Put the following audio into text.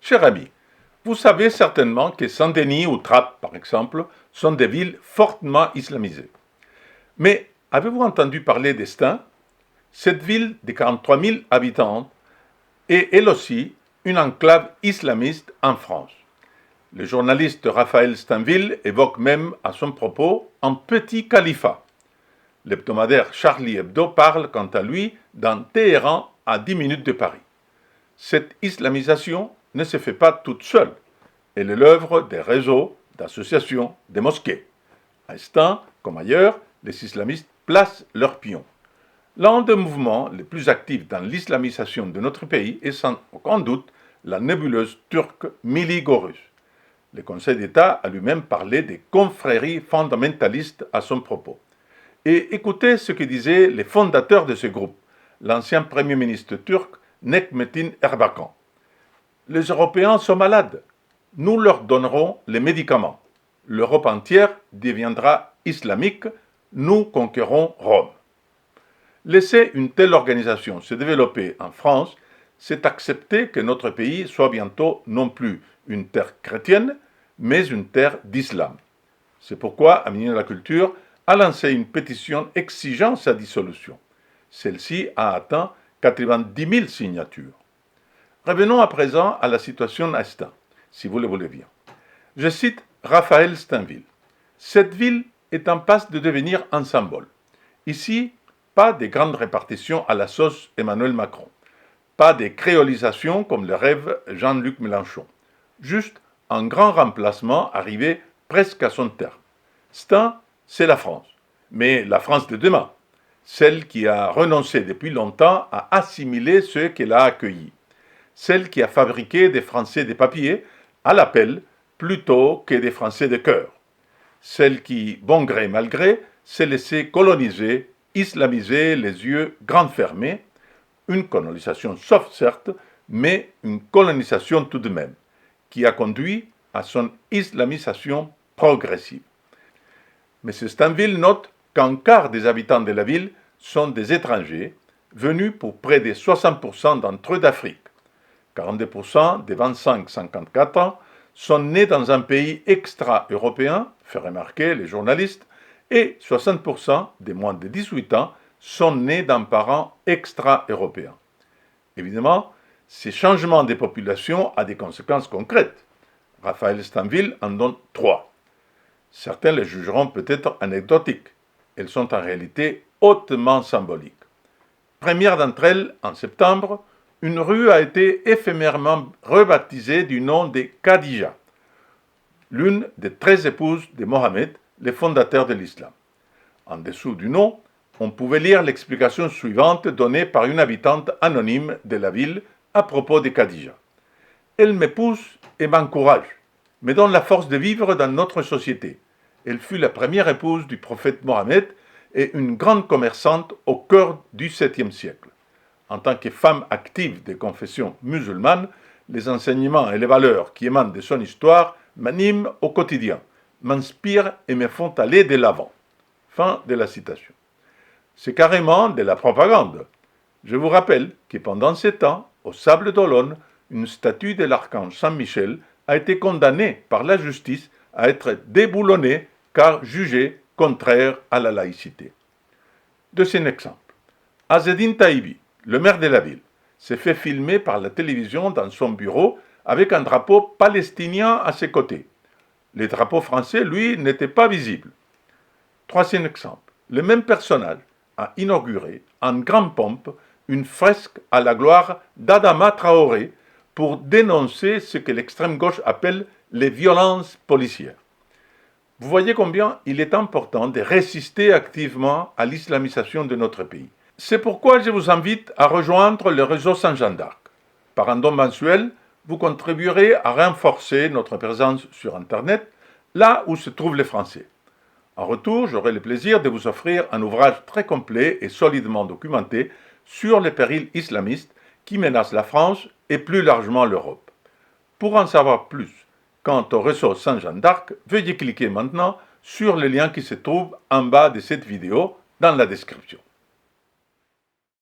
Cher ami, vous savez certainement que Saint-Denis ou Trappes, par exemple, sont des villes fortement islamisées. Mais avez-vous entendu parler d'Estaing? Cette ville de 43 000 habitants est elle aussi une enclave islamiste en France. Le journaliste Raphaël Steinville évoque même à son propos un petit califat. L'hebdomadaire Charlie Hebdo parle quant à lui d'un Téhéran à 10 minutes de Paris. Cette islamisation ne se fait pas toute seule. Elle est l'œuvre des réseaux, d'associations, des mosquées. À Estaing, comme ailleurs, les islamistes placent leurs pions. L'un des mouvements les plus actifs dans l'islamisation de notre pays est sans aucun doute la nébuleuse turque Millî Görüs. Le Conseil d'État a lui-même parlé des confréries fondamentalistes à son propos. Et écoutez ce que disaient les fondateurs de ce groupe, l'ancien Premier ministre turc Necmettin Erbakan. Les Européens sont malades. Nous leur donnerons les médicaments. L'Europe entière deviendra islamique. Nous conquérons Rome. Laisser une telle organisation se développer en France, c'est accepter que notre pays soit bientôt non plus une terre chrétienne, mais une terre d'islam. C'est pourquoi Amine de la Culture a lancé une pétition exigeant sa dissolution. Celle-ci a atteint 90 000 signatures. Revenons à présent à la situation à Estaing, si vous le voulez bien. Je cite Raphaël Steinville. Cette ville est en passe de devenir un symbole. Ici, pas de grandes répartitions à la sauce Emmanuel Macron. Pas de créolisation comme le rêve Jean-Luc Mélenchon. Juste un grand remplacement arrivé presque à son terme. Estaing, c'est la France. Mais la France de demain. Celle qui a renoncé depuis longtemps à assimiler ceux qu'elle a accueillis. Celle qui a fabriqué des Français de papier à l'appel plutôt que des Français de cœur. Celle qui, bon gré mal gré, s'est laissée coloniser, islamiser les yeux grands fermés, une colonisation soft certes, mais une colonisation tout de même, qui a conduit à son islamisation progressive. M. Steinville note qu'un quart des habitants de la ville sont des étrangers, venus pour près de 60% d'entre eux d'Afrique. 42% des 25-54 ans sont nés dans un pays extra-européen, fait remarquer les journalistes, et 60% des moins de 18 ans sont nés d'un parent extra-européen. Évidemment, ces changements des populations ont des conséquences concrètes. Raphaël Steinville en donne 3. Certains les jugeront peut-être anecdotiques. Elles sont en réalité hautement symboliques. Première d'entre elles, en septembre, une rue a été éphémèrement rebaptisée du nom de Khadija, l'une des 13 épouses de Mohammed, le fondateur de l'islam. En dessous du nom, on pouvait lire l'explication suivante donnée par une habitante anonyme de la ville à propos de Khadija. Elle m'épouse et m'encourage, me donne la force de vivre dans notre société. Elle fut la première épouse du prophète Mohammed et une grande commerçante au cœur du 7e siècle. En tant que femme active des confessions musulmanes, les enseignements et les valeurs qui émanent de son histoire m'animent au quotidien, m'inspirent et me font aller de l'avant. Fin de la citation. C'est carrément de la propagande. Je vous rappelle que pendant ces temps, au Sable d'Olonne, une statue de l'archange Saint-Michel a été condamnée par la justice à être déboulonnée car jugée contraire à la laïcité. Deuxième exemple. Azzedine Taïbi, le maire de la ville, s'est fait filmer par la télévision dans son bureau avec un drapeau palestinien à ses côtés. Le drapeau français, lui, n'était pas visible. Troisième exemple. Le même personnage a inauguré en grande pompe une fresque à la gloire d'Adama Traoré pour dénoncer ce que l'extrême gauche appelle les violences policières. Vous voyez combien il est important de résister activement à l'islamisation de notre pays. C'est pourquoi je vous invite à rejoindre le réseau Saint-Jean d'Arc. Par un don mensuel, vous contribuerez à renforcer notre présence sur Internet, là où se trouvent les Français. En retour, j'aurai le plaisir de vous offrir un ouvrage très complet et solidement documenté sur les périls islamistes qui menacent la France et plus largement l'Europe. Pour en savoir plus quant au réseau Saint-Jean d'Arc, veuillez cliquer maintenant sur le lien qui se trouve en bas de cette vidéo dans la description.